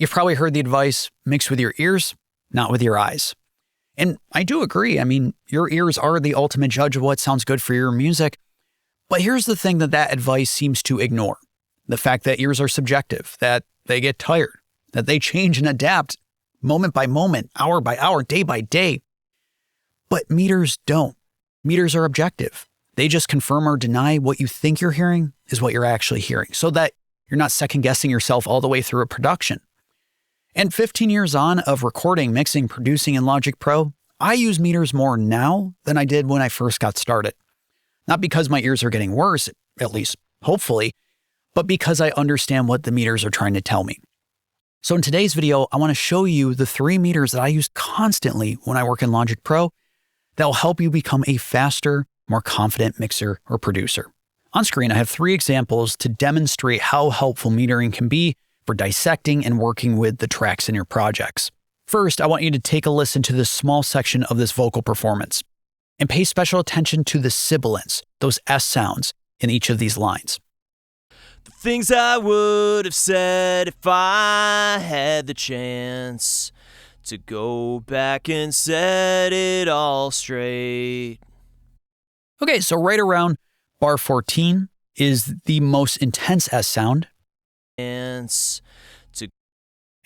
You've probably heard the advice, mix with your ears, not with your eyes. And I do agree. I mean, your ears are the ultimate judge of what sounds good for your music. But here's the thing that advice seems to ignore. The fact that ears are subjective, that they get tired, that they change and adapt moment by moment, hour by hour, day by day. But meters don't. Meters are objective. They just confirm or deny what you think you're hearing is what you're actually hearing, so that you're not second-guessing yourself all the way through a production. And 15 years on of recording, mixing, producing in Logic Pro, I use meters more now than I did when I first got started. Not because my ears are getting worse, at least hopefully, but because I understand what the meters are trying to tell me. So in today's video, I want to show you the 3 meters that I use constantly when I work in Logic Pro that will help you become a faster, more confident mixer or producer. On screen, I have 3 examples to demonstrate how helpful metering can be for dissecting and working with the tracks in your projects. First, I want you to take a listen to this small section of this vocal performance and pay special attention to the sibilance, those S sounds in each of these lines. The things I would have said if I had the chance to go back and set it all straight. Okay, so right around bar 14 is the most intense S sound. And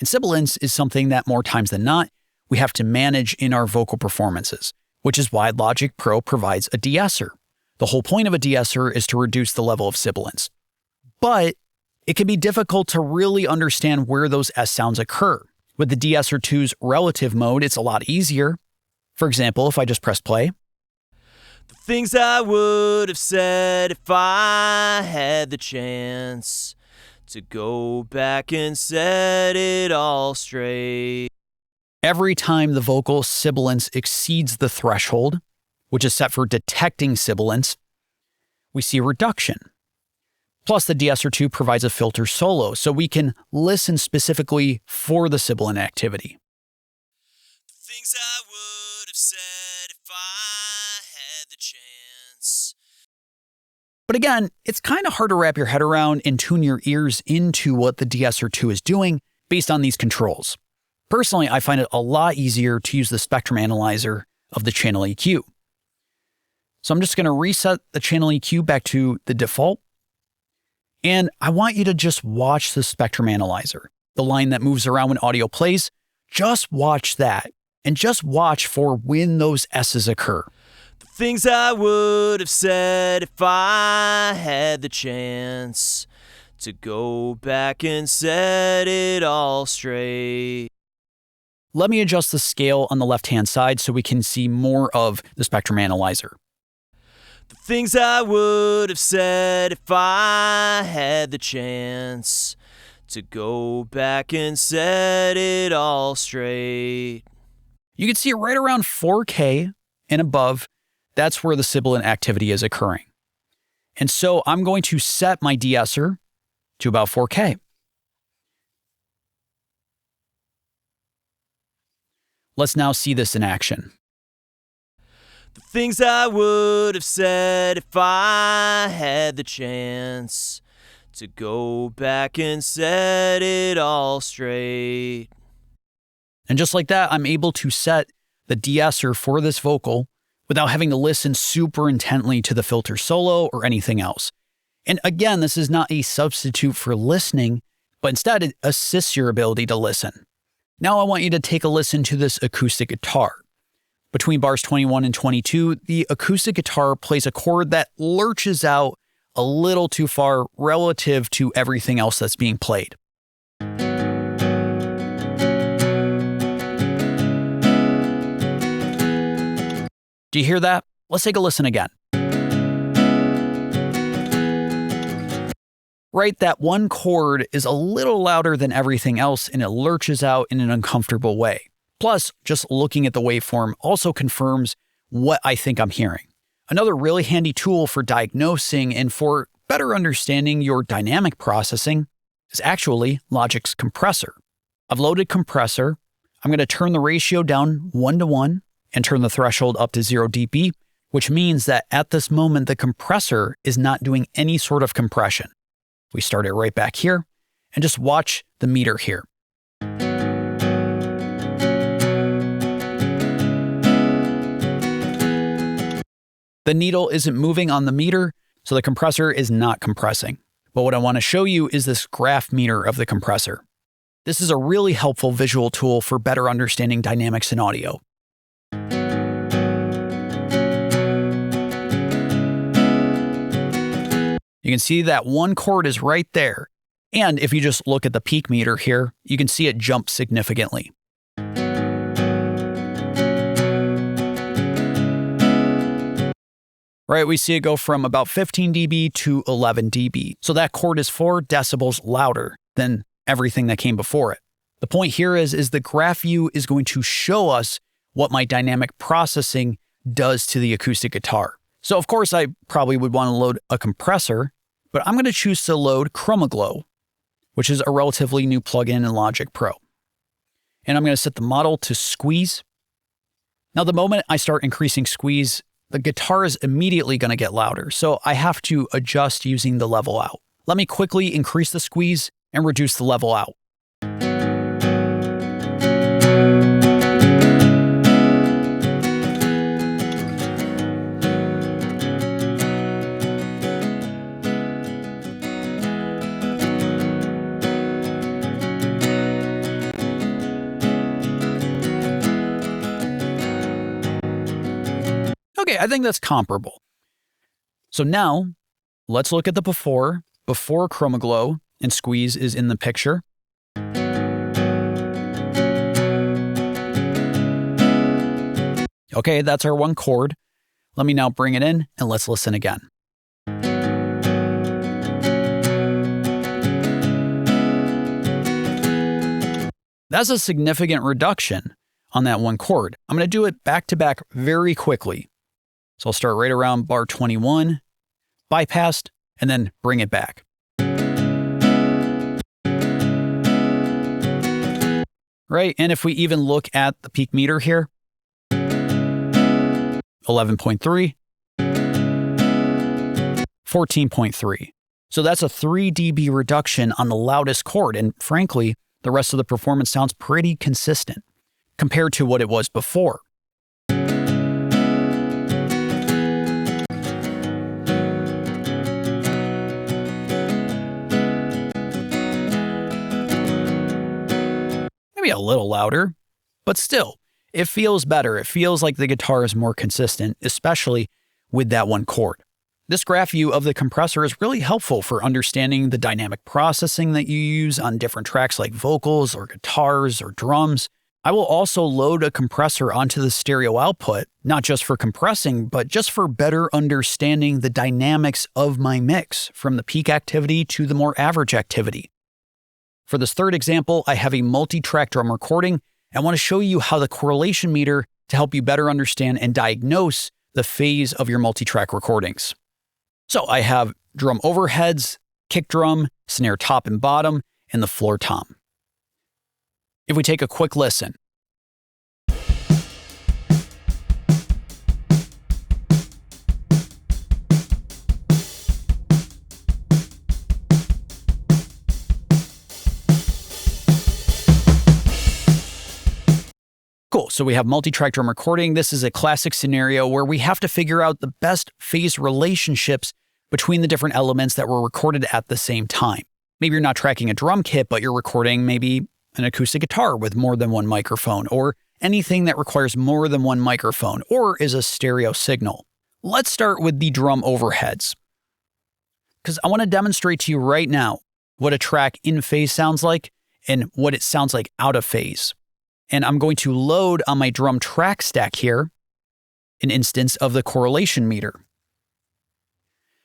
sibilance is something that more times than not, we have to manage in our vocal performances, which is why Logic Pro provides a De-Esser. The whole point of a De-Esser is to reduce the level of sibilance. But it can be difficult to really understand where those S sounds occur. With the De-Esser 2's relative mode, it's a lot easier. For example, if I just press play. The things I would have said if I had the chance to go back and set it all straight. Every time the vocal sibilance exceeds the threshold, which is set for detecting sibilance, we see a reduction. Plus, the De-Esser 2 provides a filter solo, so we can listen specifically for the sibilant activity. The things I would have said if I had the chance. But again, it's kind of hard to wrap your head around and tune your ears into what the De-Esser 2 is doing based on these controls. Personally, I find it a lot easier to use the spectrum analyzer of the channel EQ. So I'm just going to reset the channel EQ back to the default. And I want you to just watch the spectrum analyzer, the line that moves around when audio plays. Just watch that and just watch for when those S's occur. The things I would have said if I had the chance to go back and set it all straight. Let me adjust the scale on the left-hand side so we can see more of the spectrum analyzer. The things I would have said if I had the chance to go back and set it all straight. You can see it right around 4K and above. That's where the sibilant activity is occurring. And so I'm going to set my De-Esser to about 4K. Let's now see this in action. The things I would have said if I had the chance to go back and set it all straight. And just like that, I'm able to set the De-Esser for this vocal without having to listen super intently to the filter solo or anything else. And again, this is not a substitute for listening, but instead it assists your ability to listen. Now I want you to take a listen to this acoustic guitar. Between bars 21 and 22, the acoustic guitar plays a chord that lurches out a little too far relative to everything else that's being played. Do you hear that? Let's take a listen again. Right, that one chord is a little louder than everything else and it lurches out in an uncomfortable way. Plus, just looking at the waveform also confirms what I think I'm hearing. Another really handy tool for diagnosing and for better understanding your dynamic processing is actually Logic's compressor. I've loaded compressor. I'm going to turn the ratio down 1:1 and turn the threshold up to 0 dB, which means that at this moment, the compressor is not doing any sort of compression. We start it right back here and just watch the meter here. The needle isn't moving on the meter, so the compressor is not compressing. But what I want to show you is this graph meter of the compressor. This is a really helpful visual tool for better understanding dynamics in audio. You can see that one chord is right there. And if you just look at the peak meter here, you can see it jump significantly. Right, we see it go from about 15 dB to 11 dB. So that chord is 4 decibels louder than everything that came before it. The point here is the graph view is going to show us what my dynamic processing does to the acoustic guitar. So of course I probably would want to load a compressor, but I'm going to choose to load ChromaGlow, which is a relatively new plugin in Logic Pro. And I'm going to set the model to squeeze. Now the moment I start increasing squeeze, the guitar is immediately going to get louder, so I have to adjust using the level out. Let me quickly increase the squeeze and reduce the level out. Okay, I think that's comparable. So now, let's look at the before ChromaGlow and squeeze is in the picture. Okay, that's our one chord. Let me now bring it in and let's listen again. That's a significant reduction on that one chord. I'm going to do it back to back very quickly. So I'll start right around bar 21, bypassed, and then bring it back. Right, and if we even look at the peak meter here, 11.3, 14.3. So that's a 3 dB reduction on the loudest chord, and frankly, the rest of the performance sounds pretty consistent compared to what it was before. Maybe a little louder, but still, it feels better. It feels like the guitar is more consistent, especially with that one chord. This graph view of the compressor is really helpful for understanding the dynamic processing that you use on different tracks like vocals or guitars or drums. I will also load a compressor onto the stereo output, not just for compressing, but just for better understanding the dynamics of my mix, from the peak activity to the more average activity. For this third example, I have a multi-track drum recording. I want to show you how the correlation meter to help you better understand and diagnose the phase of your multi-track recordings. So I have drum overheads, kick drum, snare top and bottom, and the floor tom. If we take a quick listen. Cool, so we have multi-track drum recording. This is a classic scenario where we have to figure out the best phase relationships between the different elements that were recorded at the same time. Maybe you're not tracking a drum kit, but you're recording maybe an acoustic guitar with more than one microphone, or anything that requires more than one microphone, or is a stereo signal. Let's start with the drum overheads, because I want to demonstrate to you right now what a track in phase sounds like and what it sounds like out of phase. And I'm going to load on my drum track stack here an instance of the correlation meter,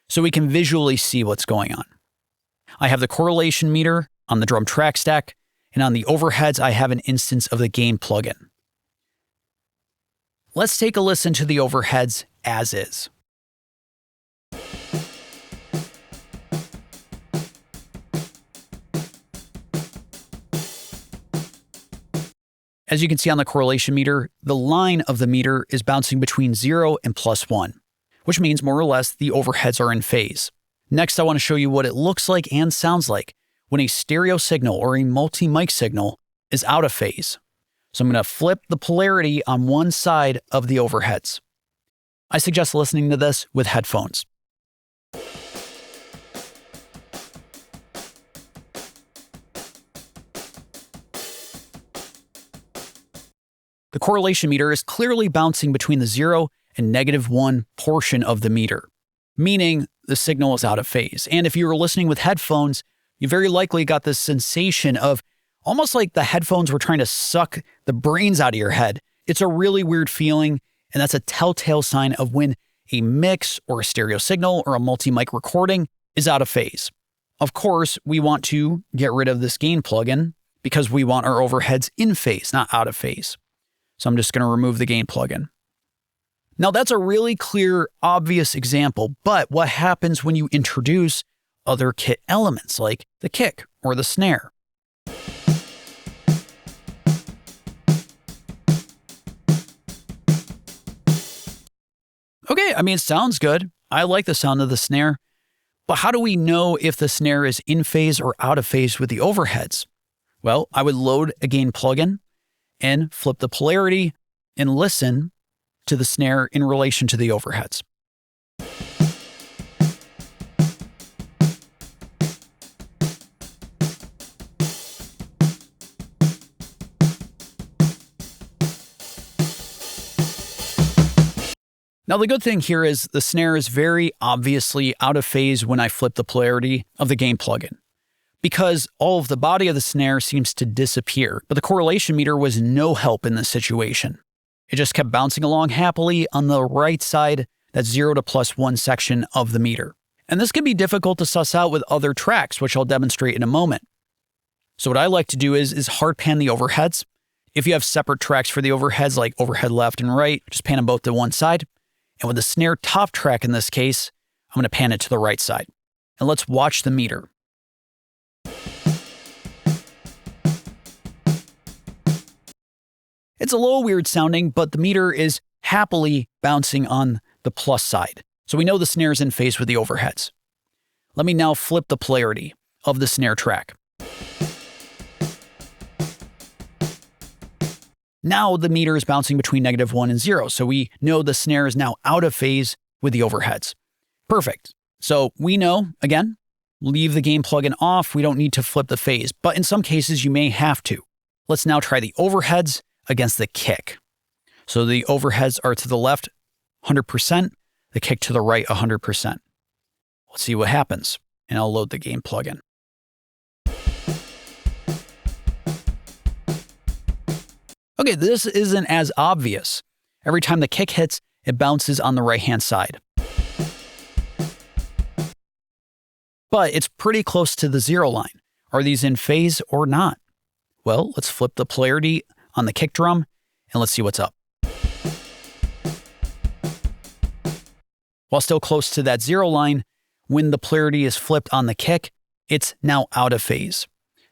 so we can visually see what's going on. I have the correlation meter on the drum track stack, and on the overheads, I have an instance of the gain plugin. Let's take a listen to the overheads as is. As you can see on the correlation meter, the line of the meter is bouncing between 0 and +1, which means more or less the overheads are in phase. Next, I want to show you what it looks like and sounds like when a stereo signal or a multi-mic signal is out of phase. So I'm going to flip the polarity on one side of the overheads. I suggest listening to this with headphones. The correlation meter is clearly bouncing between the 0 and -1 portion of the meter, meaning the signal is out of phase. And if you were listening with headphones, you very likely got this sensation of almost like the headphones were trying to suck the brains out of your head. It's a really weird feeling, and that's a telltale sign of when a mix or a stereo signal or a multi-mic recording is out of phase. Of course, we want to get rid of this gain plugin because we want our overheads in phase, not out of phase. So I'm just going to remove the gain plugin. Now that's a really clear, obvious example, but what happens when you introduce other kit elements like the kick or the snare? Okay, I mean, it sounds good. I like the sound of the snare, but how do we know if the snare is in phase or out of phase with the overheads? Well, I would load a gain plugin and flip the polarity and listen to the snare in relation to the overheads. Now the good thing here is the snare is very obviously out of phase when I flip the polarity of the gain plugin, because all of the body of the snare seems to disappear, but the correlation meter was no help in this situation. It just kept bouncing along happily on the right side, that 0 to +1 section of the meter. And this can be difficult to suss out with other tracks, which I'll demonstrate in a moment. So what I like to do is hard pan the overheads. If you have separate tracks for the overheads, like overhead left and right, just pan them both to one side. And with the snare top track in this case, I'm going to pan it to the right side. And let's watch the meter. It's a little weird sounding, but the meter is happily bouncing on the plus side. So we know the snare is in phase with the overheads. Let me now flip the polarity of the snare track. Now the meter is bouncing between -1 and 0, so we know the snare is now out of phase with the overheads. Perfect. So we know, again, leave the gain plugin off. We don't need to flip the phase, but in some cases you may have to. Let's now try the overheads against the kick. So the overheads are to the left 100%, the kick to the right 100%. Let's see what happens, and I'll load the gain plugin. Okay, this isn't as obvious. Every time the kick hits, it bounces on the right-hand side. But it's pretty close to the 0 line. Are these in phase or not? Well, let's flip the polarity on the kick drum and let's see what's up. While still close to that 0 line, when the polarity is flipped on the kick, it's now out of phase.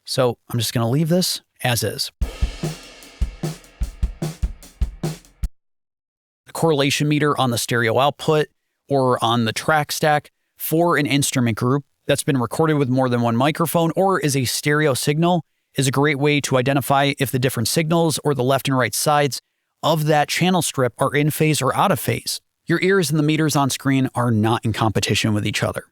So I'm just going to leave this as is. The correlation meter on the stereo output or on the track stack for an instrument group that's been recorded with more than one microphone or is a stereo signal is a great way to identify if the different signals or the left and right sides of that channel strip are in phase or out of phase. Your ears and the meters on screen are not in competition with each other.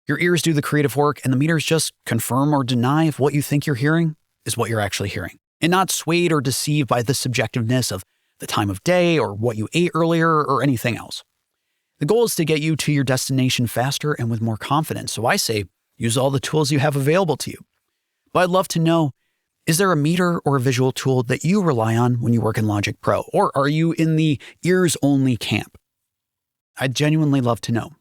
Your ears do the creative work and the meters just confirm or deny if what you think you're hearing is what you're actually hearing, and not swayed or deceived by the subjectiveness of the time of day or what you ate earlier or anything else. The goal is to get you to your destination faster and with more confidence. So I say, use all the tools you have available to you. But I'd love to know, is there a meter or a visual tool that you rely on when you work in Logic Pro? Or are you in the ears only camp? I'd genuinely love to know.